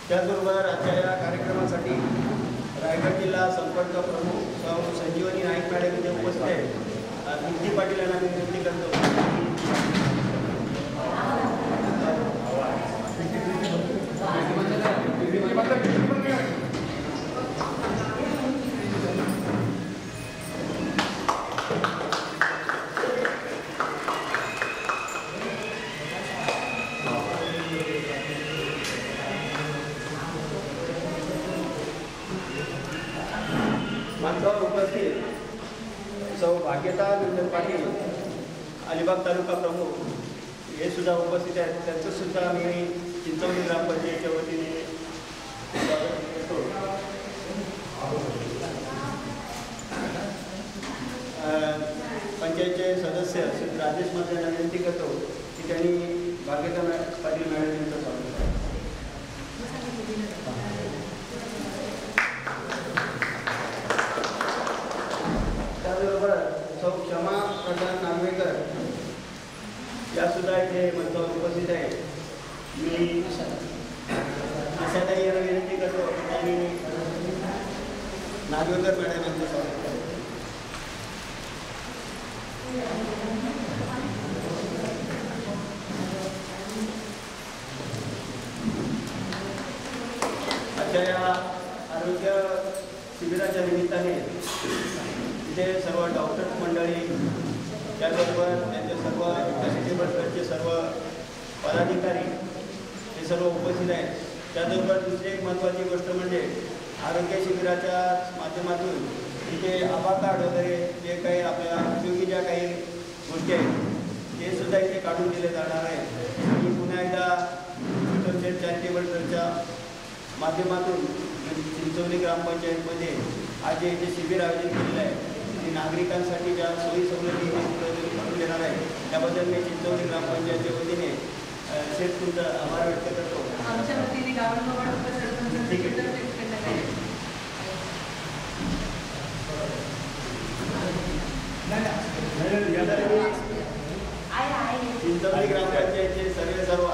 त्याचबरोबर आजच्या या कार्यक्रमासाठी रायगड जिल्हा संपर्क प्रमुख सौ संजीवनी नाईक मॅडम इथे उपस्थित आहेत. कीर्ती पाटील यांना मी विनंती करतो. मंचावर उपस्थित सौ भाग्यता नंदन पाटील अलिबाग तालुका प्रमुख हे सुद्धा उपस्थित आहेत. त्यांचं सुद्धा मी चिंचवली ग्रामपंचायतीच्या वतीने स्वागत करतो. पंचायतचे सदस्य श्री राजेश मते यांना विनंती करतो की त्यांनी भाग्यता पाटील मॅडम यांचं स्वागत करा. त्याचबरोबर सौ क्षमा प्रसाद नागवेकर या सुद्धा इथे मंचावर उपस्थित आहे. मी आशाताई यांना विनंती करतो की त्यांनी नागवेकर मॅडम यांचं स्वागत करा. आजच्या या आरोग्य शिबिराच्या निमित्ताने तिथे सर्व डॉक्टर मंडळी, त्याचबरोबर त्यांचे सर्व चॅरिटेबल ट्रस्टचे सर्व पदाधिकारी हे सर्व उपस्थित आहेत. त्याचबरोबर दुसरी एक महत्त्वाची गोष्ट म्हणजे आरोग्य शिबिराच्या माध्यमातून तिथे आभा कार्ड वगैरे जे काही आपल्या उपयोगी ज्या काही गोष्टी आहेत ते सुद्धा इथे काढून दिले जाणार आहे. आणि पुन्हा एकदा चॅरिटेबल ट्रस्टच्या माध्यमातून चिंचोली ग्रामपंचायतमध्ये आज जे इथे शिबिर आयोजित केलेलं आहे आणि नागरिकांसाठी ज्या सोयी सवलती करून देणार आहे त्याबद्दल मी चिंचोली ग्रामपंचायतच्या वतीने शेत तुमचा आभार व्यक्त करतो. आमच्या वतीने चिंचोली ग्रामपंचायतचे सर्व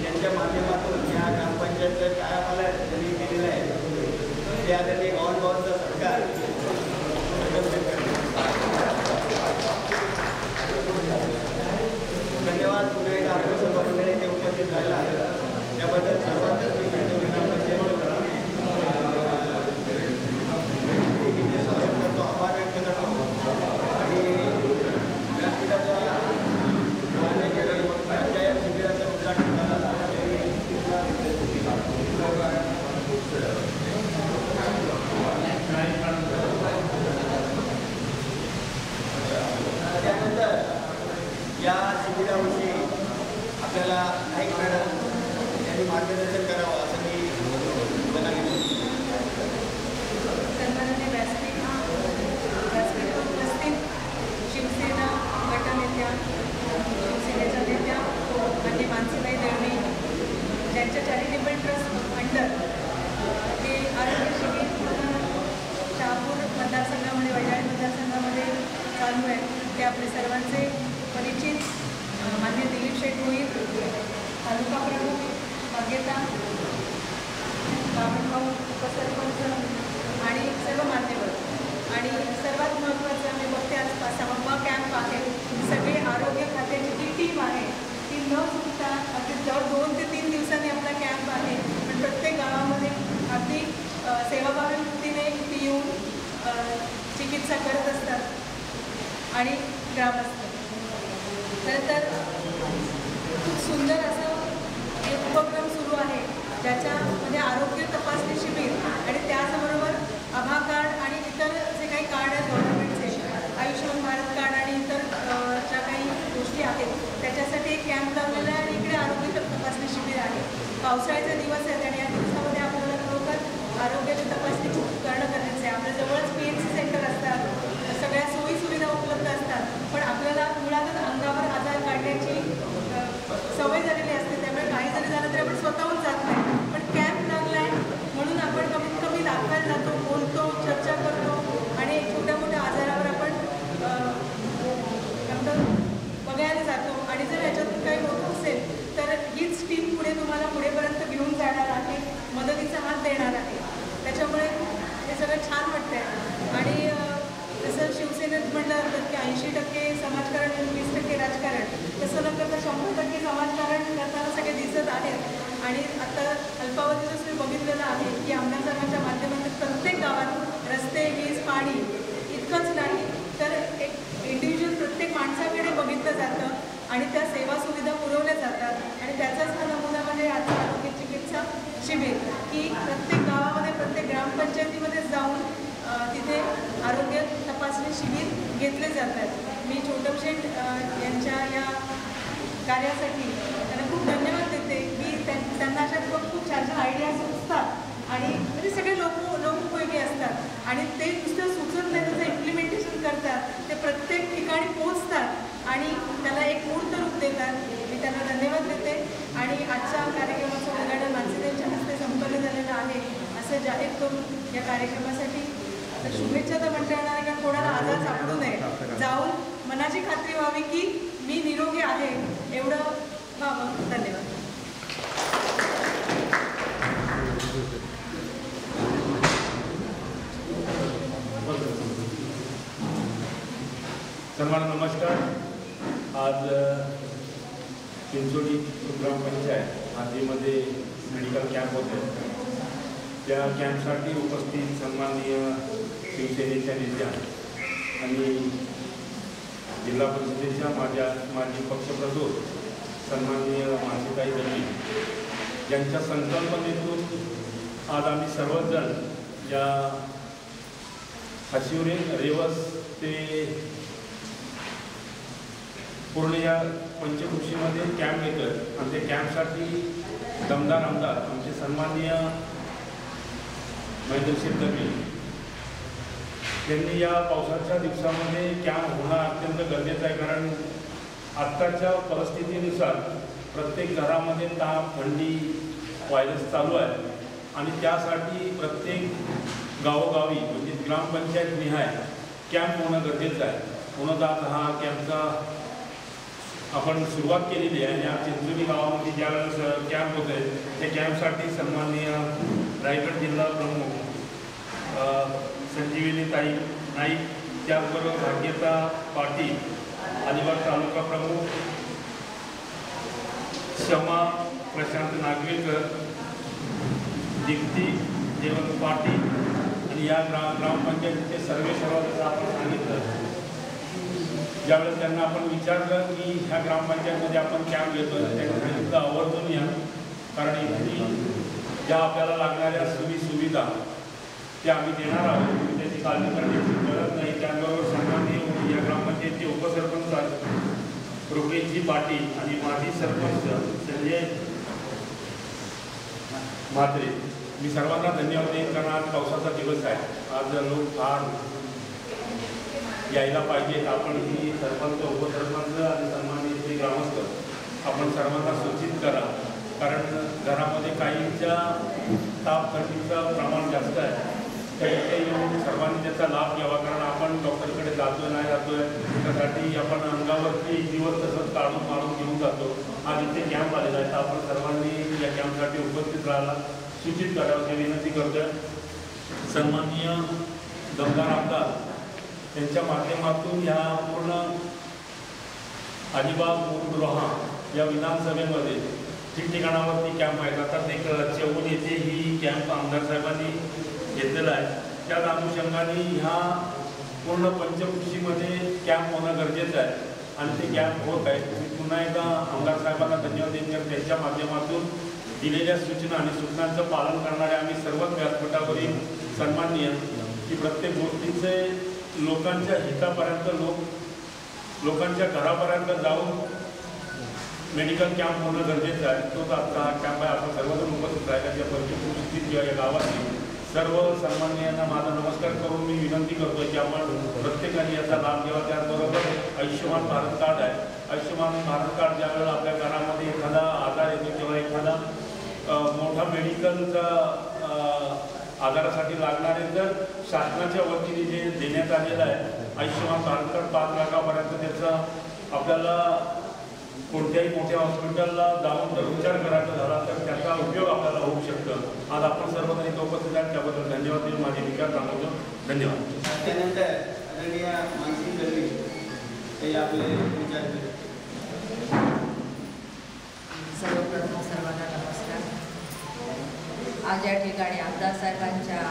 त्यांच्या माध्यमातून या ग्रामपंचायतचं काय आम्हाला त्यांनी केलेलं आहे ते आता एक ऑन बॉलचं सरकार धन्यवाद. पुन्हा एकदा आपण सर्व मंडळी ते उपस्थित राहिला त्याबद्दल सर्वांच मी चिंचोली ग्रामपंचायत स्वागत करतो, आभार व्यक्त करतो. आणि व्यासपीठाच्या शिबिराचं उद्घाटन त्यानंतर या शिबिराविषयी आपल्याला नाईक मॅडम यांनी मार्गदर्शन करावं असं मी सन्माननीय व्यासपीठ उपस्थित शिवसेना गटनेत्या, शिवसेनेच्या नेत्या आणि मानसीबाई दळवी ज्यांच्या चॅरिटेबल ट्रस्ट अंडर हे आरोग्य शिबिर शहापूर मतदारसंघामध्ये, वैजाळी मतदारसंघामध्ये चालू आहे. ते आपले सर्वांचे परिचित मान्य दिलीप शेठ होईल, तालुका प्रमुख भाग्यता, बाबनभाऊ उपसरपंच आणि सर्व मान्यवर. आणि सर्वात महत्त्वाचं मी बघते आज 6वा कॅम्प आहे. सगळे आरोग्य खात्याची जी टीम आहे ती न चुकता अगदी जवळ 2 ते 3 दिवसांनी आपला कॅम्प आहे. पण प्रत्येक गावामध्ये अगदी सेवाभावी वृत्तीने ती येऊन चिकित्सा करत असतात आणि ग्रामस्थ. खरं तर खूप सुंदर असं एक उपक्रम सुरू आहे ज्याच्यामध्ये आरोग्य तपासणी शिबिर आणि त्याचबरोबर आभा कार्ड आणि इतर जे काही कार्ड आहेत गव्हर्नमेंटचे, आयुष्यमान भारत कार्ड आणि इतर ज्या काही गोष्टी आहेत त्याच्यासाठी एक कॅम्प लावलेला आहे. आणि इकडे आरोग्य तपासणी शिबिर आहे. पावसाळ्याचे दिवस आहेत आणि या दिवसामध्ये आपल्याला खरोखर आरोग्याची तपासणी करणं गरजेचं आहे. आपल्या जवळच PHC सेंटर असतात, सगळ्या सोयीसुविधा उपलब्ध असतात, पण आपल्याला मुळातच अंगावर आजार काढण्याची सवय झालेली असते. त्यामुळे काही जरी झालं तरी आपण स्वतःहून जात नाही. पण कॅम्प लागला आहे म्हणून आपण कमीत कमी दाखवायला जातो, बोलतो, चर्चा करतो आणि छोट्या मोठ्या आजारावर आपण बघायला जातो. आणि जर ह्याच्यातून काही होत असेल तर हीच टीम पुढे तुम्हाला पुढेपर्यंत घेऊन जाणार आहे, मदतीचा हात देणार आहे. त्याच्यामुळे हे सगळं छान वाटतंय. आणि जसं शिवसेनेत म्हटलं जातं की 80% समाजकारण आणि 20% राजकारण, तसं न करता 100% समाजकारण करताना सगळे दिसत आहेत. आणि आता अल्पावधीतच मी बघितलेलं आहे की आमदार साहेबांच्या माध्यमातून प्रत्येक गावात रस्ते, वीज, पाणी इतकंच नाही तर एक इंडिव्हिज्युअल प्रत्येक माणसाकडे बघितलं जातं आणि त्या सेवा सुविधा पुरवल्या जातात. आणि त्याचाच हा नमुना म्हणजे आजचा आरोग्य चिकित्सा शिबिर की प्रत्येक गावामध्ये, प्रत्येक ग्रामपंचायतीमध्ये जाऊन तिथे आरोग्य तपासणी शिबिर घेतले जातात. मी छोटम शेठ यांच्या या कार्यासाठी त्यांना खूप धन्यवाद देते की त्यांना अशा खूप छान छान आयडियाज सुचतात आणि म्हणजे सगळे लोकोपयोगी असतात आणि ते नुसतं सुचत नाही, त्याचं इम्प्लिमेंटेशन करतात, ते प्रत्येक ठिकाणी पोहोचतात आणि त्याला एक मूर्त रूप देतात. मी त्यांना धन्यवाद देते. आणि आजच्या कार्यक्रमाचं उद्घाटन मानसीदेवीच्या हस्ते संपन्न झालेलं आहे असं जाहीर करून या कार्यक्रमासाठी आता शुभेच्छा तर म्हणता येणार आहे कारण कोणाला आजार सापडू नये, जाऊन मनाची खात्री व्हावी की मी निरोगी आहे एवढं व्हावं. धन्यवाद. सर्वांना नमस्कार. आज चिंचोली ग्रामपंचायत हद्दीमध्ये मेडिकल कॅम्प होते. या कॅम्पसाठी उपस्थित सन्माननीय शिवसेनेच्या नेत्या आणि जिल्हा परिषदेच्या माजी पक्षप्रमुख सन्माननीय मासिताई दळवी यांच्या संकल्पनेतून आज आम्ही सर्वजण या हशिवरे रेवस ते पूर्ण या पंचकृषीमध्ये कॅम्प घेतोय आणि त्या कॅम्पसाठी दमदार आमदार आमचे सन्माननीय महेंद्रसिंह दळवी यांनी या पावसाच्या दिवसामध्ये कॅम्प होणं अत्यंत गरजेचं आहे, कारण आत्ताच्या परिस्थितीनुसार प्रत्येक घरामध्ये ताप थंडी व्हायरस चालू आहे आणि त्यासाठी प्रत्येक गावोगावी म्हणजे ग्रामपंचायत निहाय कॅम्प होणं गरजेचं आहे. म्हणून आज हा कॅम्पचा आपण सुरुवात केलेली आहे आणि या चिंचोली गावामध्ये ज्यावेळेस कॅम्प होत आहे त्या कॅम्पसाठी सन्माननीय रायगड जिल्हा प्रमुख संजीवनीताई नाईक, त्याचबरोबर भाग्यता पाटील, अलिबाग तालुका प्रमुख क्षमा प्रशांत नागवेकर, दीप्ती देवंत पाटील आणि या ग्रामपंचायतीचे सर्वेसर्वा जसं आपण सांगितलं. ज्यावेळेस त्यांना आपण विचारलं की ह्या ग्रामपंचायतीमध्ये आपण कॅम्प घेतो त्यांनी सांगितलं आवर्जून या, कारण इथली ज्या आपल्याला लागणाऱ्या सुविधा त्या आम्ही देणार आहोत, त्याची काळजी करण्याची गरज नाही. त्याचबरोबर सन्माननीय या ग्रामपंचायतीचे उपसरपंच रुपेशजी पाटील आणि माजी सरपंच संजय म्हात्रे, मी सर्वांना धन्यवाद देईन, कारण आज पावसाचा दिवस आहे. आज लोक फार यायला पाहिजेत. आपण ही सरपंच उपसरपंच आणि सन्मानित श्री ग्रामस्थ आपण सर्वांना सूचित करा, कारण घरामध्ये काहींच्या ताप थंडीचं प्रमाण जास्त आहे. त्या इथे येऊन सर्वांनी त्याचा लाभ घ्यावा, कारण आपण डॉक्टरकडे जातोय नाही जातोय त्यासाठी आपण अंगावरती दिवस तसंच मारून घेऊन जातो. आज इथे कॅम्प आलेला आहे तर आपण सर्वांनी या कॅम्पसाठी उपस्थित राहायला सूचित करावं अशी विनंती करतोय. सन्माननीय दमदार आमदार त्यांच्या माध्यमातून ह्या पूर्ण अलिबाग मोरगृहा या विधानसभेमध्ये ठिकठिकाणावरती कॅम्प आहेत. आता एक चौगुल येथे ही कॅम्प आमदार साहेबांनी घेतलेला आहे. त्याच अनुषंगाने ह्या पूर्ण पंचकृषीमध्ये कॅम्प होणं गरजेचं आहे आणि ते कॅम्प होत आहे. मी पुन्हा एकदा आमदार साहेबांना धन्यवाद देईन, त्यांच्या माध्यमातून दिलेल्या सूचना आणि सूचनांचं पालन करणारे आम्ही सर्वच व्यासपीठावरील सन्माननीय की प्रत्येक गोष्टीचे लोकांच्या हितापर्यंत लोकांच्या घरापर्यंत जाऊन मेडिकल कॅम्प होणं गरजेचं आहे. तोच आजचा हा कॅम्प आहे. आपण सर्वजण उपस्थित राहिल्याच्या पंचकृषीतील किंवा या गावातील सर्व सन्माननीयांना माझा नमस्कार करून मी विनंती करतो की आपण प्रत्येकाने याचा लाभ घ्यावा. त्याचबरोबर आयुष्यमान भारत कार्ड आहे. आयुष्यमान भारत कार्ड ज्यावेळेला आपल्या घरामध्ये एखादा आजार येतो किंवा एखादा मोठा मेडिकलचा आजारासाठी लागणारे तर शासनाच्या वतीने जे देण्यात आलेलं आहे आयुष्यमान भारत कार्ड 5 लाखापर्यंत त्याचा आपल्याला कोणत्याही मोठ्या हॉस्पिटलला जाऊन जर उपचार करायचा झाला तर त्याचा उपयोग आपल्याला होऊ शकतं. आज आपण सर्वजण इथं उपस्थित आहेत त्याबद्दल धन्यवाद देऊन माझे विचार सांगतो. धन्यवाद. त्यानंतर आदरणीय मानसिंग दळवी हे आपले विचार केले. सर्वप्रथम सर्वांना नमस्कार. आज या ठिकाणी आमदार साहेबांच्या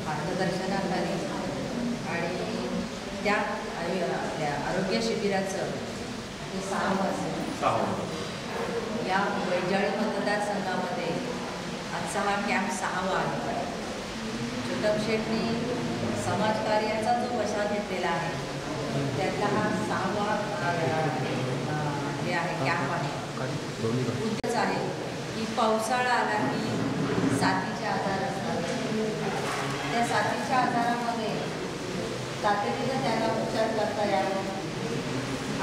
मार्गदर्शनाखाली आणि त्या आपल्या आरोग्य शिबिराचं हे 6 असेल. या वैजाळी मतदारसंघामध्ये आजचा हा कॅम्प 6वा आहे. जोटम शेट्टी समाजकार्याचा जो वशा घेतलेला आहे त्यातला हा 6वा हे आहे कॅम्प आहे. उद्देश आहे की पावसाळा आला की साथीचे आजार असतात. त्या साथीच्या आजारामध्ये तातडीनं त्याला उपचार करता यावं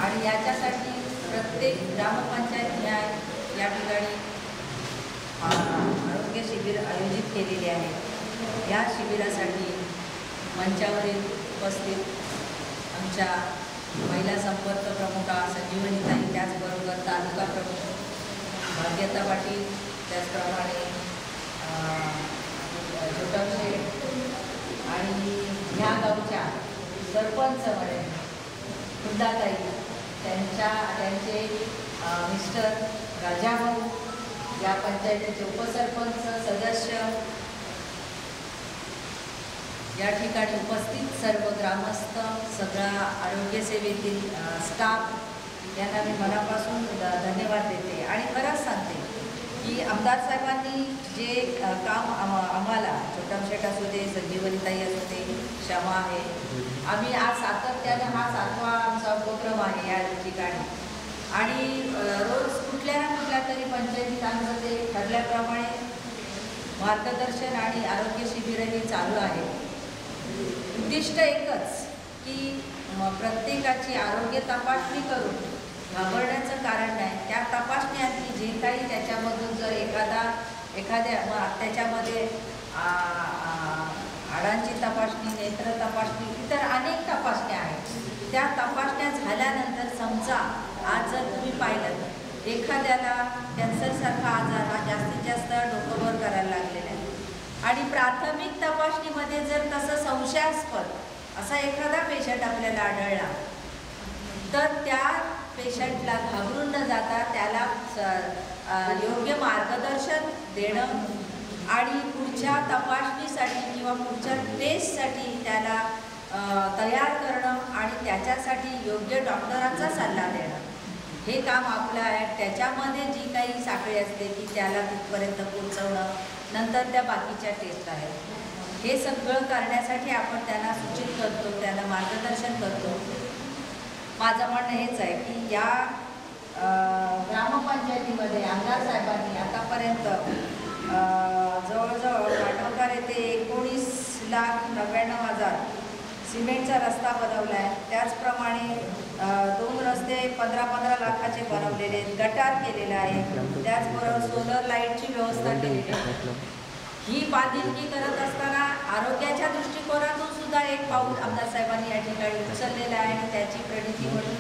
आणि याच्यासाठी प्रत्येक ग्रामपंचायत न्याय या ठिकाणी आरोग्य शिबिर आयोजित केलेले आहे. या शिबिरासाठी मंचावरील उपस्थित आमच्या महिला संपर्क प्रमुखा संजीवनीताई, त्याचबरोबर तालुका प्रमुख भाग्यता पाटील, त्याचप्रमाणे जोटम शेठ आणि ह्या गावच्या सरपंच म्हणे खुद्दाताई, त्यांचे मिस्टर राजाभाऊ, या पंचायतीचे उपसरपंच सदस्य या ठिकाणी उपस्थित सर्व ग्रामस्थ, सगळा आरोग्यसेवेतील स्टाफ यांना मी मनापासून धन्यवाद देते. आणि खरंच सांगते की आमदार साहेबांनी जे काम आम्हाला, छोटम शेठ असू दे, संजीवनीताई असू दे, क्षमा आहे, आम्ही आज सातत्यानं हा 7वा आमचा उपक्रम आहे या ठिकाणी. आणि रोज कुठल्या ना कुठल्या तरी पंचायतीत आमचं ते ठरल्याप्रमाणे मार्गदर्शन आणि आरोग्य शिबिरही चालू आहे. उद्दिष्ट एकच की प्रत्येकाची आरोग्य तपासणी करून घाबरण्याचं कारण नाही. त्या तपासण्यातली जे काही त्याच्यामधून जर एखाद्या त्याच्यामध्ये हाडांची तपासणी, नेत्र तपासणी, इतर अनेक तपासण्या आहेत. त्या तपासण्या झाल्यानंतर समजा आज जर तुम्ही पाहिलं एखाद्याला कॅन्सरसारखा आजार हा जास्तीत जास्त डोकं वर करायला लागलेला आहे आणि प्राथमिक तपासणीमध्ये जर तसं संशयास्पद असा एखादा पेशंट आपल्याला आढळला तर त्या पेशंटला घाबरून न जाता त्याला योग्य मार्गदर्शन देणं आणि पुढच्या तपासणीसाठी किंवा पुढच्या टेस्टसाठी त्याला तयार करणं आणि त्याच्यासाठी योग्य डॉक्टरांचा सल्ला देणं हे काम आपलं आहे. त्याच्यामध्ये जी काही साखळी असते की त्याला तिथपर्यंत पोहोचवणं, नंतर त्या बाकीच्या टेस्ट आहेत. हे सगळं करण्यासाठी आपण त्यांना सूचित करतो, त्यांना मार्गदर्शन करतो. माझं म्हणणं हेच आहे की या ग्रामपंचायतीमध्ये आमदार साहेबांनी आतापर्यंत जवळजवळ पाटवकार येथे 19,99,000 सिमेंटचा रस्ता बनवला आहे. त्याचप्रमाणे 2 रस्ते 15-15 लाखाचे बनवलेले आहेत, गटार केलेला आहे. त्याचबरोबर सोलर लाईटची व्यवस्था केलेली आहे. ही बांधिलकी करत असताना आरोग्याच्या दृष्टिकोनातून सुद्धा एक पाऊल आमदार साहेबांनी या ठिकाणी उचललेलं आहे आणि त्याची प्रणिती म्हणून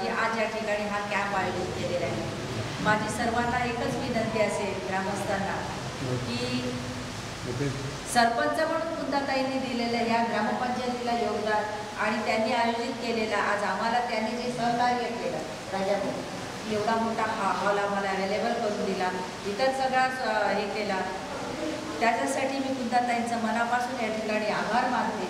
ही आज या ठिकाणी हा कॅम्प आयोजित केलेला आहे. माझी सर्वांना एकच विनंती असेल ग्रामस्थांना की सरपंच म्हणून कुंदाताईंनी दिलेलं या ग्रामपंचायतीला योगदान आणि त्यांनी आयोजित केलेला आज आम्हाला त्यांनी जे सहकार्य केलं राजाभाऊ, एवढा मोठा हॉल आम्हाला अवेलेबल करून दिला, इतर सगळा हे केला, त्याच्यासाठी मी कुंदाताईंचं मनापासून या ठिकाणी आभार मानते.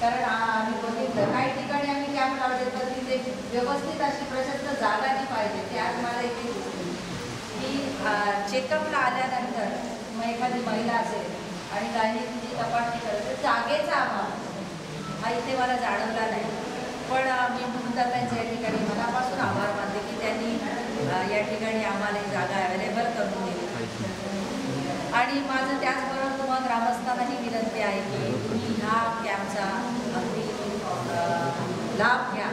कारण आम्ही बघितलं काही ठिकाणी आम्ही कॅम्प लावले तर तिथे व्यवस्थित अशी प्रशस्त जागा नाही पाहिजे. ते आज मला इथे दिसली की चेकअपला आल्यानंतर मग एखादी महिला असेल आणि गायनीची तपासणी करत तर जागेचा अभाव हा इथे मला जाणवला नाही. पण मी कुंदाताईंचं या ठिकाणी मनापासून आभार मानते की त्यांनी या ठिकाणी आम्हाला जागा अवेलेबल करून दिली. आणि माझं त्याचबरोबर तुम्हाला ग्रामस्थांनाही विनंती आहे की तुम्ही ह्या कॅम्पचा अगदी लाभ घ्या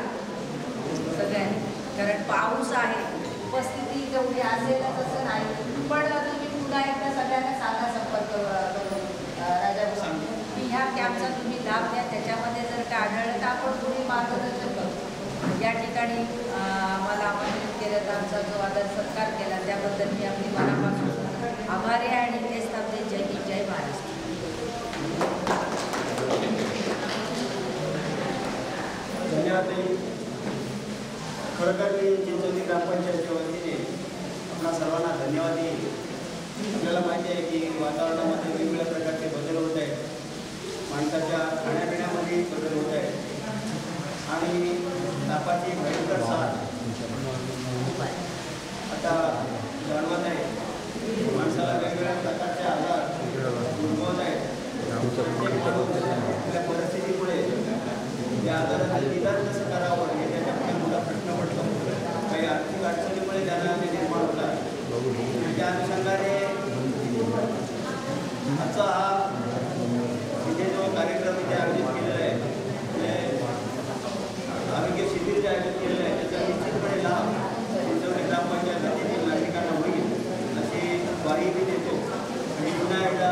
सगळ्यांनी. कारण पाऊस आहे, उपस्थिती जेवढी असेल तसं नाही, पण तुम्ही पुन्हा एकदा सगळ्यांना सांगा संपर्क करून राजाभाऊ की ह्या कॅम्पचा तुम्ही लाभ घ्या. त्याच्यामध्ये जर काय आढळलं तर आपण पुढे मार्गदर्शन करू. या ठिकाणी मला आमंत्रित केलं तर आमचा जो आदर सत्कार केला त्याबद्दल मी आपली मनापासून आभारी आहे. आणि तेच थांबते. जय हिंद, जय महाराष्ट्र. धन्यवाद. खरोखर मी चिंचोली ग्रामपंचायतीच्या वतीने आपल्या सर्वांना धन्यवाद देईन. आपल्याला माहिती आहे की वातावरणामध्ये वेगवेगळ्या प्रकारचे बदल होत आहेत, माणसाच्या खाण्यापिण्यामध्ये बदल होत आहेत आणि तापाची भयंकर साथ आता जाणवत आहे. माणसाला वेगवेगळ्या प्रकारचे आजार उद्भवत आहेत. आपल्या परिस्थितीमुळे या आजाराचं निदान कसं करावं हे त्याच्यामध्ये मोठा प्रश्न पडतो. काही आर्थिक अडचणीमुळे त्यांना ते निर्माण होतात. त्या अनुषंगाने आजचा हा इथे जो कार्यक्रम इथे आयोजित केलेला आहे, आरोग्य शिबिर जे आयोजित केलेलं आहे त्याचा निश्चितपणे लाभ चिंचवली ग्रामपंचायतीतील नागरिकांना होईल अशी ग्वाही मी देतो. आणि पुन्हा एकदा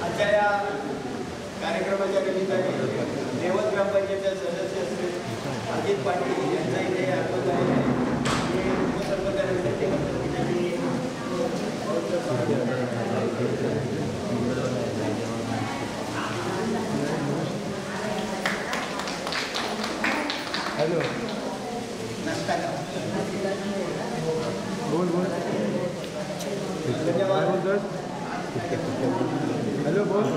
आजच्या या कार्यक्रमाच्या निमित्ताने देवत ग्रामपंचायतीचे सदस्य असतील अजित पाटील यांचा इथे आगमन झालेलं आहे. मी उपसरपंचाला विनंती करतो की त्यांनी बोल बोल धन्यवाद हॅलो बोल